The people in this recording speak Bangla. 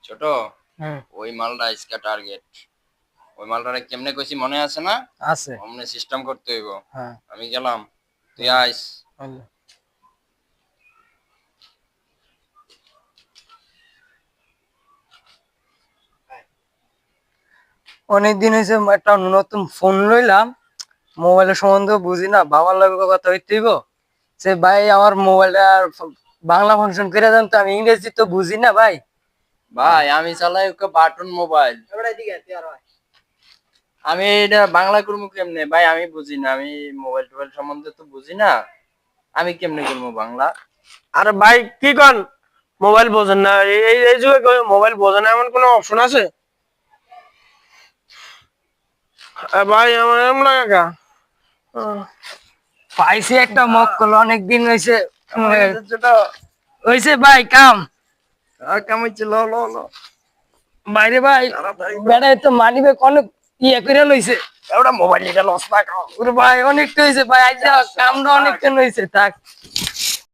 ছোট ওই মালটা আজকে টার্গেট। ওই মালটারে কেমনে কইছি মনে আছে না? আছে। অমনে সিস্টেম করতে হইব। হ্যাঁ। আমি গেলাম, তুই আইস। অনেকদিন হয়েছে একটা নতুন ফোন লইলাম, মোবাইলের সম্বন্ধে বুঝি না, বাবার লাগে কথা হইতেইব। সে ভাই আমার মোবাইলটা বাংলা ফাংশন করে দেন তো, আমি ইংরেজি তো বুঝি না ভাই। ভাই আমি চালাই ওকে বাটন মোবাইল, আমি এটা বাংলা করবো কেমনে ভাই? আমি বুঝি না, আমি মোবাইল টোবাইল সম্বন্ধে তো বুঝি না, আমি কেমনে করবো বাংলা? আরে ভাই কি কন, মোবাইল বোঝেন না? এই এই যুগে মোবাইল বোঝে না এমন কোনো অপশন আছে? ভাই আমার এমন লাগে কা পাইছি একটা মক্কল, অনেকদিন হয়েছে। আমার কাছে ছোট হয়েছে ভাই কাম। কামাইছে, ল ল ল বাইরে ভাই তাড়াতাড়ি বেড়াই তো মানিবে অনেক ইয়ে করে লইছে। ওটা মোবাইল নিয়ে লস না খাও। ওরে ভাই অনেকটা হয়েছে ভাই, আজ কামটা অনেকটা হয়েছে থাক।